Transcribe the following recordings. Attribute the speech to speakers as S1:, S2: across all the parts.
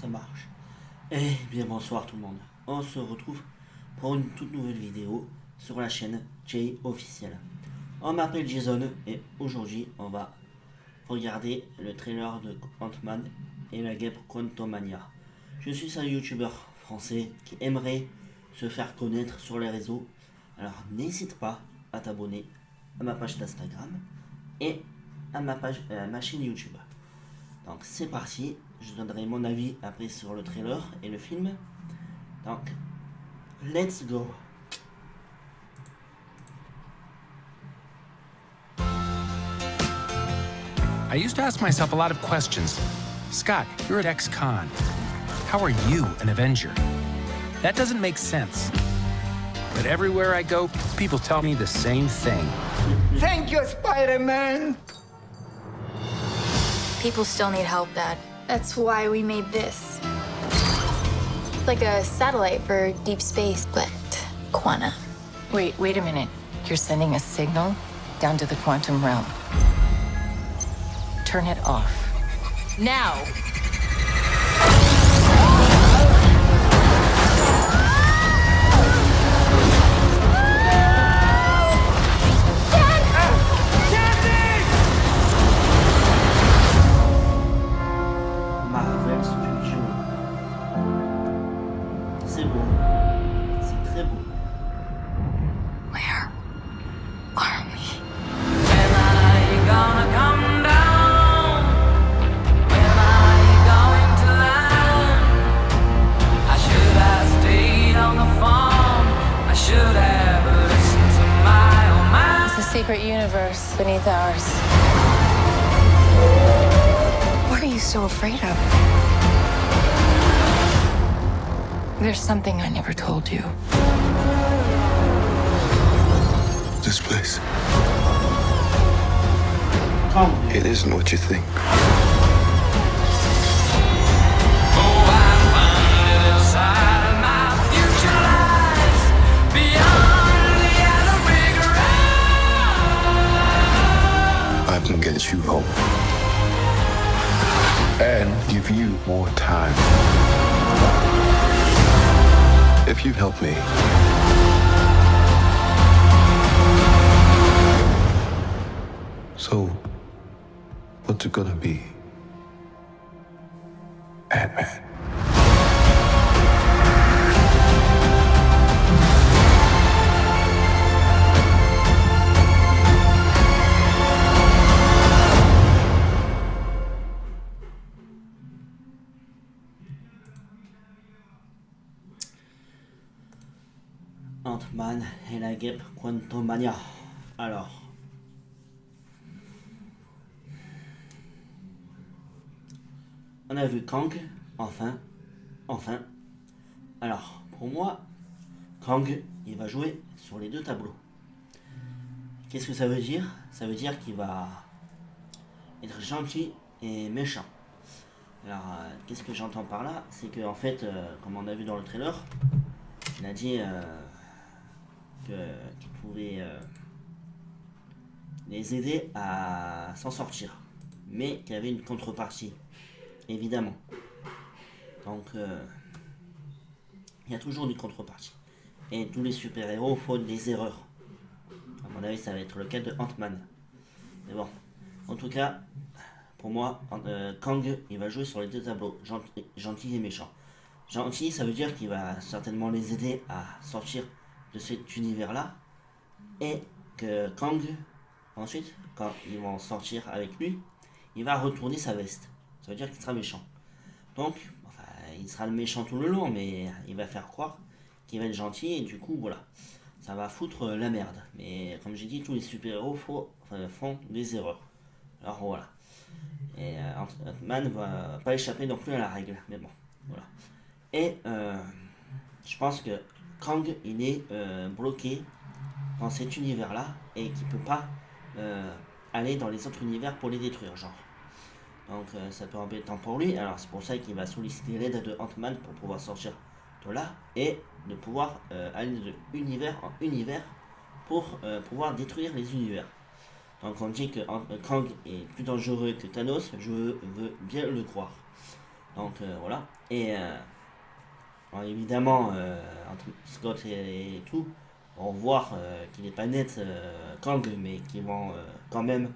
S1: ça marche. Eh bien bonsoir tout le monde. On se retrouve pour une toute nouvelle vidéo sur la chaîne Jay Officiel. On m'appelle Jason et aujourd'hui on va regarder le trailer de Ant-Man et la guêpe Quantumania. Je suis un youtubeur français qui aimerait se faire connaître sur les réseaux. Alors n'hésite pas à t'abonner à ma page d'Instagram et à ma chaîne YouTube. Donc c'est parti, je donnerai mon avis après sur le trailer et le film. Donc, let's go.
S2: I used to ask myself a lot of questions. Scott, you're at ex-con. How are you an Avenger? That doesn't make sense. But everywhere I go, people tell me the same thing.
S3: Thank you, Spider-Man!
S4: People still need help, Dad.
S5: That's why we made this.
S4: It's like a satellite for deep space, but quantum.
S6: Wait a minute. You're sending a signal down to the quantum realm. Turn it off. Now!
S1: Marvel Studios. C'est beau. C'est très beau.
S4: Where are we?
S6: It's a secret universe beneath ours.
S4: What are you so afraid of?
S6: There's something I never told you.
S7: This place,
S1: Kang.
S7: it isn't what you think. I can get you home. And give you more time. If you help me. So, what's it gonna be? Ant-Man.
S1: Ant-Man et la guêpe Quantumania. Alors. On a vu Kang, enfin. Alors, pour moi, Kang, il va jouer sur les deux tableaux. Qu'est-ce que ça veut dire? Ça veut dire qu'il va être gentil et méchant. Alors, qu'est-ce que j'entends par là? C'est que, en fait, comme on a vu dans le trailer, il a dit qu'il pouvait les aider à s'en sortir. Mais qu'il y avait une contrepartie. Évidemment. Donc, il y a toujours une contrepartie. Et tous les super-héros font des erreurs. À mon avis, ça va être le cas de Ant-Man. Mais bon, en tout cas, pour moi, Kang, il va jouer sur les deux tableaux, gentil et méchant. Gentil, ça veut dire qu'il va certainement les aider à sortir de cet univers-là. Et que Kang, ensuite, quand ils vont sortir avec lui, il va retourner sa veste. Ça veut dire qu'il sera méchant. Donc, enfin, il sera le méchant tout le long, mais il va faire croire qu'il va être gentil, et du coup, voilà. Ça va foutre la merde. Mais comme j'ai dit, tous les super-héros font des erreurs. Alors voilà. Et Ant-Man va pas échapper non plus à la règle. Mais bon, voilà. Et je pense que Kang, il est bloqué dans cet univers-là, et qu'il peut pas aller dans les autres univers pour les détruire, genre. Donc ça peut être embêtant pour lui. Alors c'est pour ça qu'il va solliciter l'aide de Ant-Man pour pouvoir sortir de là et de pouvoir aller de univers en univers pour pouvoir détruire les univers. Donc on dit que Kang est plus dangereux que Thanos, je veux bien le croire. Donc voilà. Et alors, évidemment, entre Scott et tout, on va voir qu'il n'est pas net Kang, mais qu'ils vont quand même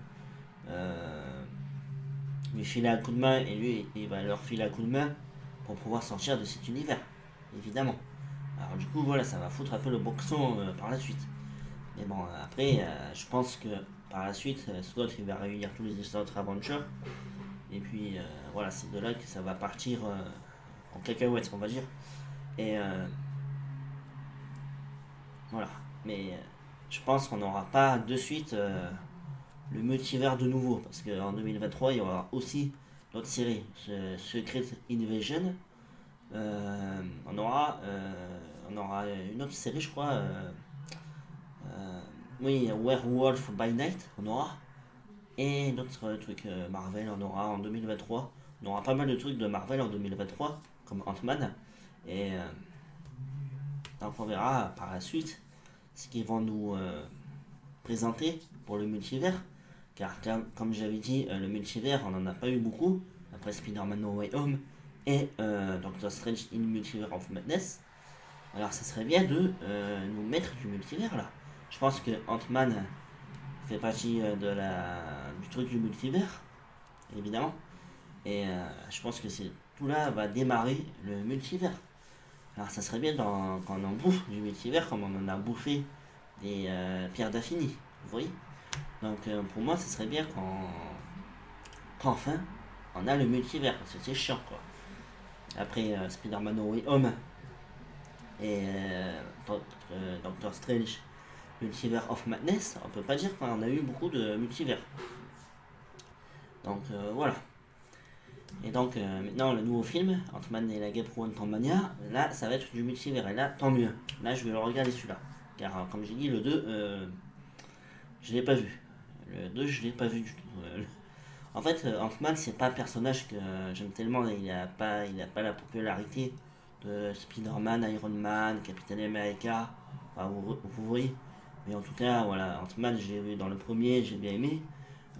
S1: lui filer un coup de main, et lui il va leur filer un coup de main pour pouvoir sortir de cet univers, évidemment. Alors du coup voilà, ça va foutre un peu le boxon par la suite. Mais bon, après, je pense que par la suite, Scott il va réunir tous les autres Avengers. Et puis voilà, c'est de là que ça va partir en cacahuètes, on va dire. Et voilà. Mais je pense qu'on n'aura pas de suite le multivers de nouveau. Parce qu'en 2023, il y aura aussi d'autres séries. Secret Invasion. On aura une autre série, je crois. Oui, Werewolf by Night, on aura. Et d'autres trucs Marvel, on aura en 2023. On aura pas mal de trucs de Marvel en 2023, comme Ant-Man. Et donc on verra par la suite ce qu'ils vont nous présenter pour le multivers. Car comme j'avais dit, le multivers, on n'en a pas eu beaucoup. Après Spider-Man No Way Home et Doctor Strange in Multiverse of Madness. Alors ça serait bien de nous mettre du multivers là. Je pense que Ant-Man fait partie du truc du multivers, évidemment. Et je pense que tout là va démarrer le multivers. Alors ça serait bien qu'on en bouffe du multivers comme on en a bouffé des pierres d'infini, vous voyez. Donc pour moi, ce serait bien qu'enfin on a le multivers, parce que c'est chiant quoi. Après Spider-Man No Way Home et Doctor Strange Multiverse of Madness, on peut pas dire qu'on a eu beaucoup de multivers. Donc voilà. Et donc maintenant le nouveau film, Ant-Man et la Guêpe Quantumania, là ça va être du multivers, et là tant mieux. Là je vais le regarder celui-là. Car comme j'ai dit, le 2, je l'ai pas vu. Le 2 je l'ai pas vu du tout. En fait, Ant-Man c'est pas un personnage que j'aime tellement, il a pas la popularité de Spider-Man, Iron Man, Captain America, enfin, vous voyez. Mais en tout cas, voilà, Ant-Man, je l'ai vu dans le premier, j'ai bien aimé.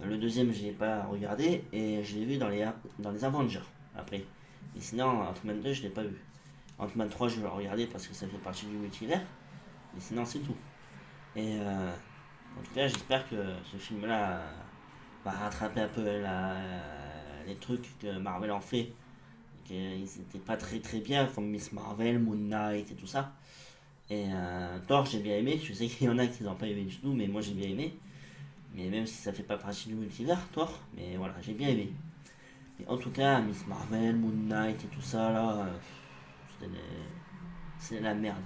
S1: Le deuxième, je l'ai pas regardé, et je l'ai vu dans les Avengers, après. Et sinon, Ant-Man 2, je l'ai pas vu. Ant-Man 3, je vais le regarder parce que ça fait partie du multivers. Mais sinon, c'est tout. Et en tout cas, j'espère que ce film-là va rattraper un peu les trucs que Marvel en fait. Qu'ils n'étaient pas très très bien, comme Miss Marvel, Moon Knight et tout ça. Et Thor, j'ai bien aimé. Je sais qu'il y en a qui n'ont pas aimé du tout, mais moi j'ai bien aimé. Mais même si ça fait pas partie du multivers, Thor, mais voilà, j'ai bien aimé. Et en tout cas, Miss Marvel, Moon Knight et tout ça là, c'est la merde,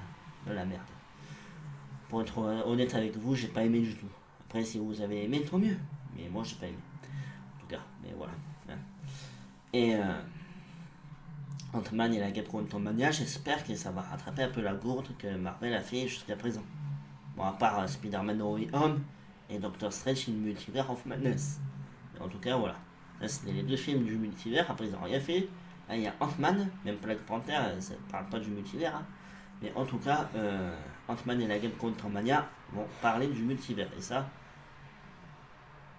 S1: de la merde. Pour être honnête avec vous, j'ai pas aimé du tout. Après, si vous avez aimé, tant mieux. Mais moi, j'ai pas aimé. En tout cas, mais voilà. Et Ant-Man et la Guêpe Quantumania, j'espère que ça va rattraper un peu la gourde que Marvel a fait jusqu'à présent. Bon, à part Spider-Man No Way Home et Doctor Strange in Multiverse of Madness. Mais en tout cas, voilà. Là, c'était les deux films du multivers. Après, ils n'ont rien fait. Là, il y a Ant-Man, même Black Panther, ça ne parle pas du multivers. Hein. Mais en tout cas, Ant-Man et la Guêpe Quantumania vont parler du multivers. Et ça,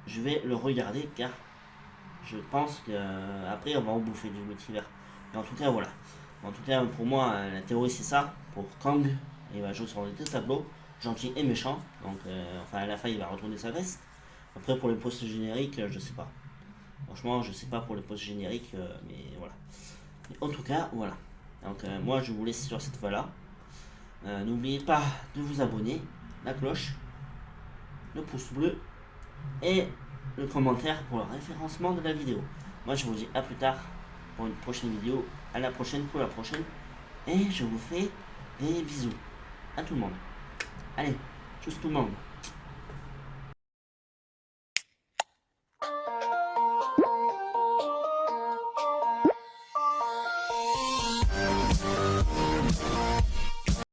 S1: je vais le regarder car je pense qu'après, on va en bouffer du multivers. Mais en tout cas, voilà. En tout cas, pour moi, la théorie, c'est ça. Pour Kang, il va jouer sur les deux tableaux, gentil et méchant. Donc, enfin, à la fin, il va retourner sa veste. Après, pour les postes génériques, je sais pas. Franchement, je sais pas pour les postes génériques, mais voilà. Mais en tout cas, voilà. Donc, moi, je vous laisse sur cette fois-là. N'oubliez pas de vous abonner, la cloche, le pouce bleu et le commentaire pour le référencement de la vidéo. Moi, je vous dis à plus tard pour une prochaine vidéo. À la prochaine pour la prochaine. Et je vous fais des bisous à tout le monde. Allez, tchuss tout le monde.